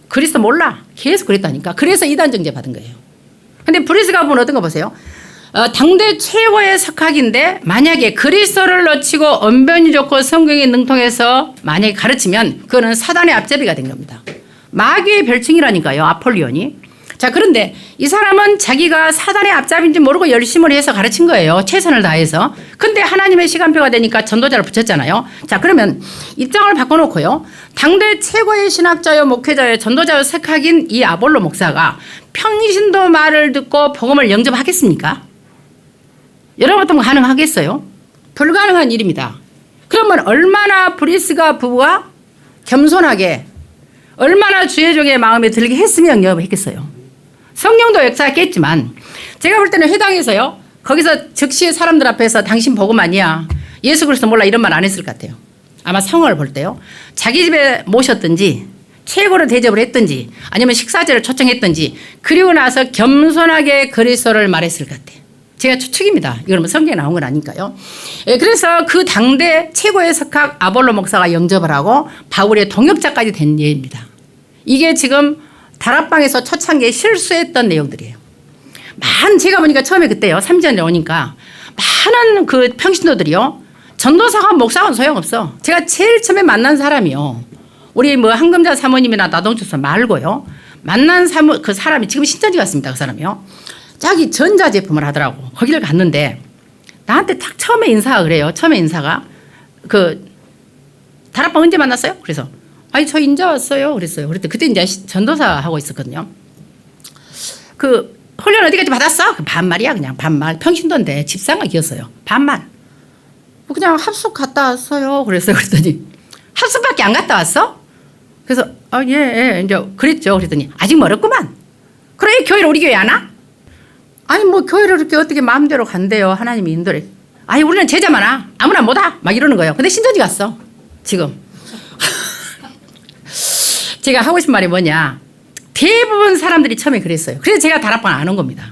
그리스도 몰라. 계속 그랬다니까. 그래서 이단 정죄 받은 거예요. 근데 브리스가 보면 어떤 거 보세요. 당대 최고의 석학인데 만약에 그리스도를 놓치고 언변이 좋고 성경에 능통해서 만약에 가르치면 그거는 사단의 앞잡이가 된 겁니다. 마귀의 별칭이라니까요. 아폴리온이. 자, 그런데 이 사람은 자기가 사단의 앞잡이인지 모르고 열심히 해서 가르친 거예요. 최선을 다해서. 근데 하나님의 시간표가 되니까 전도자를 붙였잖아요. 자, 그러면 입장을 바꿔놓고요. 당대 최고의 신학자요, 목회자요, 전도자요, 석학인 이 아볼로 목사가 평신도 말을 듣고 복음을 영접하겠습니까? 여러분 같으면 가능하겠어요? 불가능한 일입니다. 그러면 얼마나 브리스가 부부가 겸손하게 얼마나 주의 종의 마음에 들게 했으면 영접했겠어요. 성령도 역사했겠지만 제가 볼 때는 회당에서요. 거기서 즉시 사람들 앞에서 당신 복음 아니야. 예수 그리스도 몰라 이런 말 안 했을 것 같아요. 아마 상황을 볼 때요. 자기 집에 모셨든지 최고로 대접을 했든지 아니면 식사제를 초청했든지 그리고 나서 겸손하게 그리스도를 말했을 것 같아요. 제가 추측입니다. 이건 뭐 성경에 나온 건 아니까요. 그래서 그 당대 최고의 석학 아볼로 목사가 영접을 하고 바울의 동역자까지 된 예입니다. 이게 지금 다락방에서 초창기에 실수했던 내용들이에요. 제가 보니까 처음에 그때요. 3전에 오니까 많은 그 평신도들이요. 전도사가 목사가 소용없어. 제가 제일 처음에 만난 사람이요. 우리 뭐 한금자 사모님이나 나동주사 말고요. 만난 그 사람이 지금 신천지 갔습니다. 그 사람이요. 자기 전자제품을 하더라고. 거기를 갔는데 나한테 딱 처음에 인사가 그래요. 처음에 인사가 그 다락방 언제 만났어요? 그래서 아니 저 인자 왔어요. 그랬어요. 그랬더니 그때 이제 전도사 하고 있었거든요. 그 훈련 어디까지 받았어? 반말이야 그냥 반말. 평신도인데 집사가 기었어요. 반말. 그냥 합숙 갔다 왔어요. 그랬어요. 그랬더니 합숙밖에 안 갔다 왔어? 그래서 예 이제 그랬죠. 그랬더니 아직 멀었구만. 그래 교회를 우리 교회 안 와? 아니 뭐 교회를 이렇게 어떻게 마음대로 간대요. 하나님이 인도래. 아니 우리는 제자 많아. 아무나 못 와. 막 이러는 거예요. 근데 신천지 갔어. 지금. 제가 하고 싶은 말이 뭐냐. 대부분 사람들이 처음에 그랬어요. 그래서 제가 다락방 안 온 겁니다.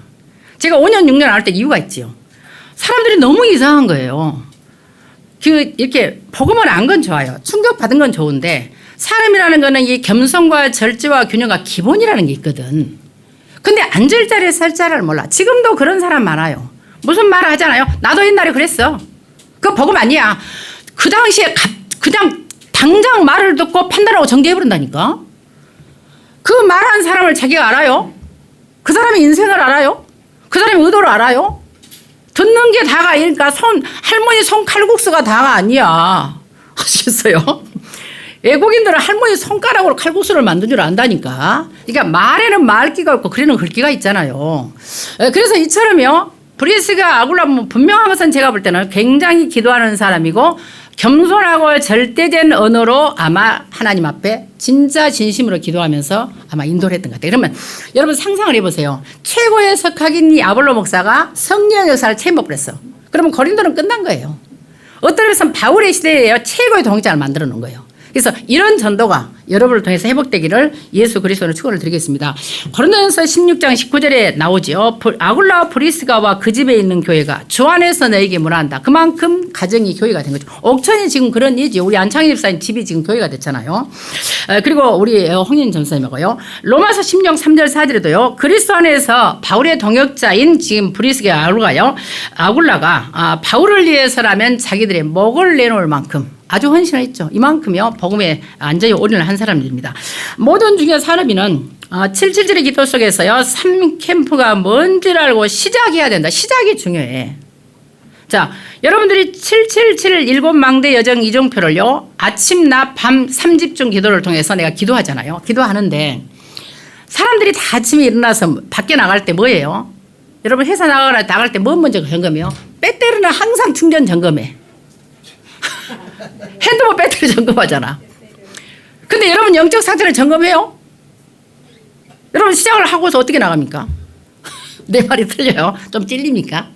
제가 5년 6년 안 올 때 이유가 있지요. 사람들이 너무 이상한 거예요. 이렇게 복음을 안 건 좋아요. 충격받은 건 좋은데 사람이라는 거는 이 겸손과 절제와 균형과 기본이라는 게 있거든. 근데 앉을 자리에 설 자리를 몰라. 지금도 그런 사람 많아요. 무슨 말을 하잖아요. 나도 옛날에 그랬어. 그거 복음 아니야. 그 당시에 그냥 당장 말을 듣고 판단하고 정죄해버린다니까. 그 말한 사람을 자기가 알아요? 그 사람의 인생을 알아요? 그 사람의 의도를 알아요? 듣는 게 다가 아니니까 할머니 손칼국수가 다가 아니야. 아시겠어요? 외국인들은 할머니 손가락으로 칼국수를 만든 줄 안다니까. 그러니까 말에는 말기가 없고 글에는 글기가 있잖아요. 그래서 이처럼요. 브리스가 아굴라 분명한 것은 제가 볼 때는 굉장히 기도하는 사람이고 겸손하고 절대된 언어로 아마 하나님 앞에 진짜 진심으로 기도하면서 아마 인도를 했던 것 같아요. 그러면 여러분 상상을 해보세요. 최고의 석학인 이 아볼로 목사가 성령 역사를 체험 못 했어. 그러면 고린도는 끝난 거예요. 어떤 면에서는 바울의 시대에 최고의 동역자를 만들어 놓은 거예요. 그래서 이런 전도가 여러분을 통해서 회복되기를 예수 그리스도로 축원을 드리겠습니다. 고린도전서 16장 19절에 나오죠. 아굴라와 브리스가와 그 집에 있는 교회가 주 안에서 너에게 문화한다. 그만큼 가정이 교회가 된 거죠. 옥천이 지금 그런 예죠. 우리 안창희 집사님 집이 지금 교회가 됐잖아요. 그리고 우리 홍인 전사님하고요. 로마서 16장 3절 4절에도요. 그리스도 안에서 바울의 동역자인 지금 브리스가 아굴라가 바울을 위해서라면 자기들의 목을 내놓을 만큼 아주 헌신을 했죠. 이만큼요. 복음에 완전히 올인을 한 사람들입니다. 모든 중요 산업인은 777의 기도 속에서요. 3캠프가 뭔지를 알고 시작해야 된다. 시작이 중요해. 자, 여러분들이 777 7망대 여정 이정표를요. 아침, 낮, 밤 3집중 기도를 통해서 내가 기도하잖아요. 기도하는데 사람들이 다 아침에 일어나서 밖에 나갈 때 뭐예요? 여러분 회사 나갈 때 뭐 먼저 점검해요? 배터리는 항상 충전 점검해. 핸드폰 배터리 점검하잖아. 근데 여러분 영적 상태를 점검해요? 여러분 시작을 하고서 어떻게 나갑니까? 내 말이 틀려요? 좀 찔립니까?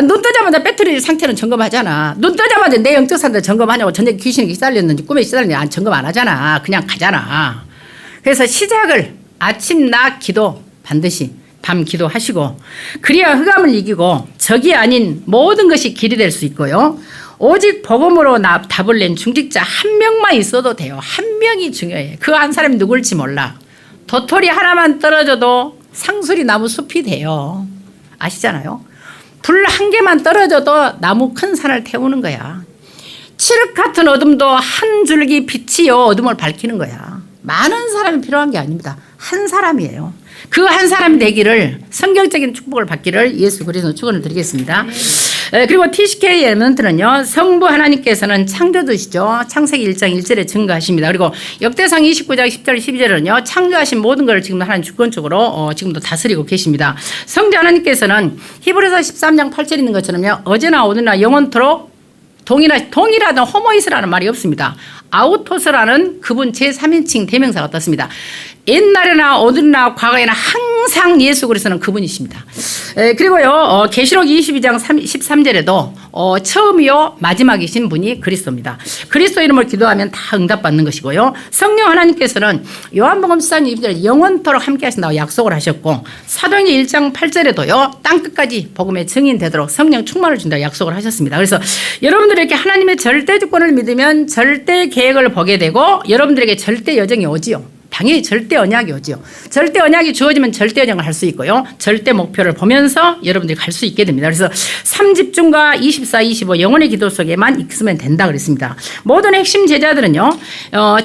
눈 뜨자마자 배터리 상태는 점검하잖아. 눈 뜨자마자 내 영적 상태 점검하냐고. 저녁에 귀신이 시달렸는지 꿈에 시달렸는지 점검 안 하잖아. 그냥 가잖아. 그래서 시작을 아침 낮 기도 반드시 밤 기도하시고 그래야 흑암을 이기고 적이 아닌 모든 것이 길이 될 수 있고요. 오직 복음으로 답을 낸 중직자 한 명만 있어도 돼요. 한 명이 중요해. 그 한 사람이 누굴지 몰라. 도토리 하나만 떨어져도 상수리 나무 숲이 돼요. 아시잖아요. 불 한 개만 떨어져도 나무 큰 산을 태우는 거야. 칠흑 같은 어둠도 한 줄기 빛이요 어둠을 밝히는 거야. 많은 사람이 필요한 게 아닙니다. 한 사람이에요. 그 한 사람이 되기를 성경적인 축복을 받기를 예수 그리스도 축원을 드리겠습니다. 그리고 TCK 엘먼트는요. 성부 하나님께서는 창조주시죠. 창세기 1장 1절에 증거하십니다. 그리고 역대상 29장 10절 12절은요. 창조하신 모든 것을 지금 하나님 주권적으로 지금도 다스리고 계십니다. 성자 하나님께서는 히브리서 13장 8절 있는 것처럼요. 어제나 오늘나 영원토록 동일하던 호모이스라는 말이 없습니다. 아우토스라는 그분 제3인칭 대명사가 떴습니다. 옛날이나 오늘이나 과거에나 항상 예수 그리스도는 그분이십니다. 그리고요, 계시록 22장 13절에도 처음이요 마지막이신 분이 그리스도입니다. 그리스도 이름을 기도하면 다 응답받는 것이고요. 성령 하나님께서는 요한복음 14장 22절 영원토록 함께 하신다고 약속을 하셨고, 사도행전 1장 8절에도요 땅끝까지 복음의 증인되도록 성령 충만을 준다고 약속을 하셨습니다. 그래서 여러분들이 이렇게 하나님의 절대 주권을 믿으면 절대 계획을 보게 되고 여러분들에게 절대 여정이 오지요. 당연히 절대 언약이 오죠. 절대 언약이 주어지면 절대 여정을 할 수 있고요. 절대 목표를 보면서 여러분들이 갈 수 있게 됩니다. 그래서 3집중과 24, 25 영혼의 기도 속에만 있으면 된다 그랬습니다. 모든 핵심 제자들은요.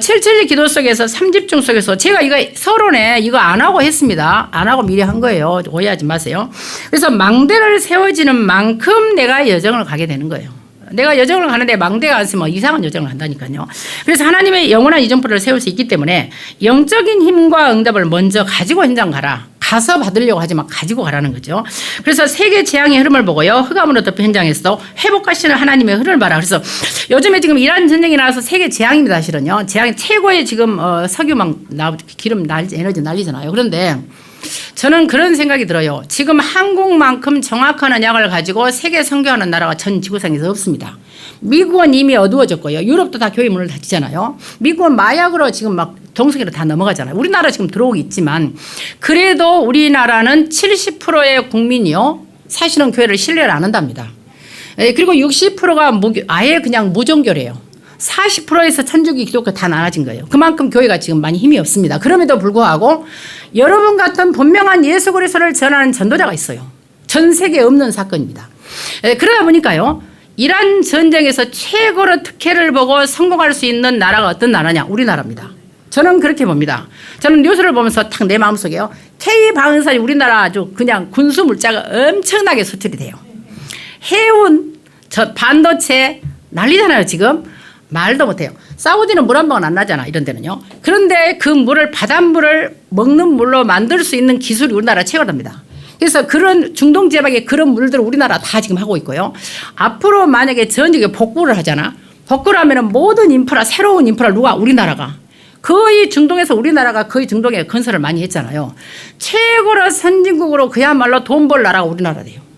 777 기도 속에서 3집중 속에서 제가 이거 서론에 이거 안 하고 했습니다. 안 하고 미리 한 거예요. 오해하지 마세요. 그래서 망대를 세워지는 만큼 내가 여정을 가게 되는 거예요. 내가 여정을 가는데 망대가 안 쓰면 이상한 여정을 한다니까요. 그래서 하나님의 영원한 이정표를 세울 수 있기 때문에 영적인 힘과 응답을 먼저 가지고 현장 가라. 가서 받으려고 하지 마. 가지고 가라는 거죠. 그래서 세계 재앙의 흐름을 보고요. 흑암으로 덮인 현장에서 회복하시는 하나님의 흐름을 봐라. 그래서 요즘에 지금 이란 전쟁이 나와서 세계 재앙입니다. 사실은요. 재앙이 최고의 지금 석유 막 기름 에너지 난리잖아요. 그런데 저는 그런 생각이 들어요. 지금 한국만큼 정확한 언약을 가지고 세계 선교하는 나라가 전 지구상에서 없습니다. 미국은 이미 어두워졌고요. 유럽도 다 교회 문을 닫히잖아요. 미국은 마약으로 지금 막 동성애로 다 넘어가잖아요. 우리나라 지금 들어오고 있지만 그래도 우리나라는 70%의 국민이요. 사실은 교회를 신뢰를 안 한답니다. 그리고 60%가 아예 그냥 무종교래요. 40%에서 천주교 기독교 다 나눠진 거예요. 그만큼 교회가 지금 많이 힘이 없습니다. 그럼에도 불구하고 여러분 같은 분명한 예수 그리스도를 전하는 전도자가 있어요. 전 세계에 없는 사건입니다. 그러다 보니까요. 이란 전쟁에서 최고로 특혜를 보고 성공할 수 있는 나라가 어떤 나라냐? 우리나라입니다. 저는 그렇게 봅니다. 저는 뉴스를 보면서 탁 내 마음속에요. K방산이 우리나라 아주 그냥 군수 물자가 엄청나게 수출이 돼요. 해운, 반도체 난리잖아요 지금. 말도 못해요. 사우디는 물 한 방울 안 나잖아 이런 데는요. 그런데 그 물을 바닷물을 먹는 물로 만들 수 있는 기술이 우리나라 최고랍니다. 그래서 그런 중동 지역의 그런 물들을 우리나라 다 지금 하고 있고요. 앞으로 만약에 전 지역에 복구를 하잖아. 복구를 하면 모든 인프라 새로운 인프라를 누가 우리나라가 거의 중동에서 우리나라가 거의 중동에 건설을 많이 했잖아요. 최고로 선진국으로 그야말로 돈 벌 나라가 우리나라래요.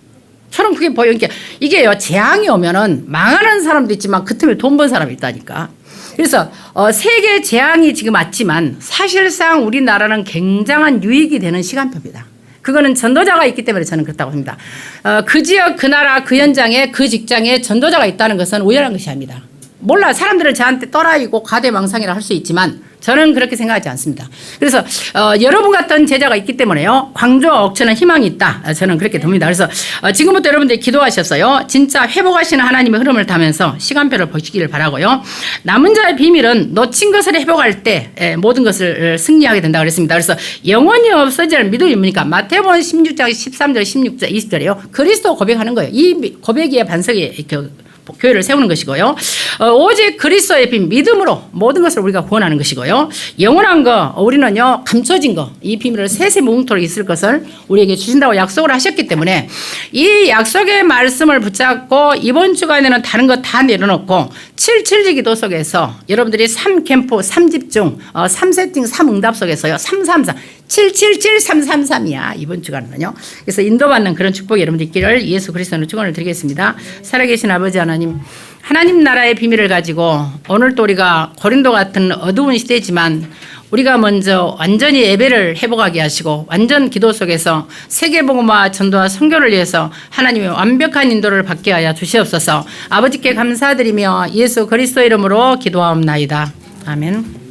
저는 그게 보여요. 이게요, 재앙이 오면은 망하는 사람도 있지만 그 틈에 돈 번 사람이 있다니까. 그래서 세계 재앙이 지금 왔지만 사실상 우리나라는 굉장한 유익이 되는 시간표입니다. 그거는 전도자가 있기 때문에 저는 그렇다고 합니다. 그 지역, 그 나라, 그 현장에, 그 직장에 전도자가 있다는 것은 우연한 것이 아닙니다. 몰라, 사람들은 저한테 또라이고 과대망상이라 할 수 있지만 저는 그렇게 생각하지 않습니다. 그래서 여러분 같은 제자가 있기 때문에요. 광주와 옥천은 희망이 있다. 저는 그렇게 봅니다. 그래서 지금부터 여러분들이 기도하셨어요. 진짜 회복하시는 하나님의 흐름을 타면서 시간표를 보시기를 바라고요. 남은 자의 비밀은 놓친 것을 회복할 때 모든 것을 승리하게 된다고 그랬습니다. 그래서 영원히 없어질 믿음이 뭡니까? 마태복음 16장 13절 16절 20절이에요. 그리스도 고백하는 거예요. 이 고백의 반석이 교회를 세우는 것이고요. 오직 그리스도의 빈 믿음으로 모든 것을 우리가 구원하는 것이고요. 영원한 거 우리는요 감춰진 거 이 비밀을 세세무궁토록 있을 것을 우리에게 주신다고 약속을 하셨기 때문에 이 약속의 말씀을 붙잡고 이번 주간에는 다른 거 다 내려놓고 777 기도 속에서 여러분들이 3캠프 3집중 3세팅 3응답 속에서요 333 777 333이야 이번 주간은요. 그래서 인도받는 그런 축복이 여러분들 있기를 예수 그리스도로 축원을 드리겠습니다. 살아계신 아버지 하나님, 하나님 나라의 비밀을 가지고 오늘 또 우리가 고린도 같은 어두운 시대지만 우리가 먼저 완전히 예배를 회복하게 하시고 완전 기도 속에서 세계복음화 전도와 선교를 위해서 하나님의 완벽한 인도를 받게 하여 주시옵소서. 아버지께 감사드리며 예수 그리스도 이름으로 기도하옵나이다. 아멘.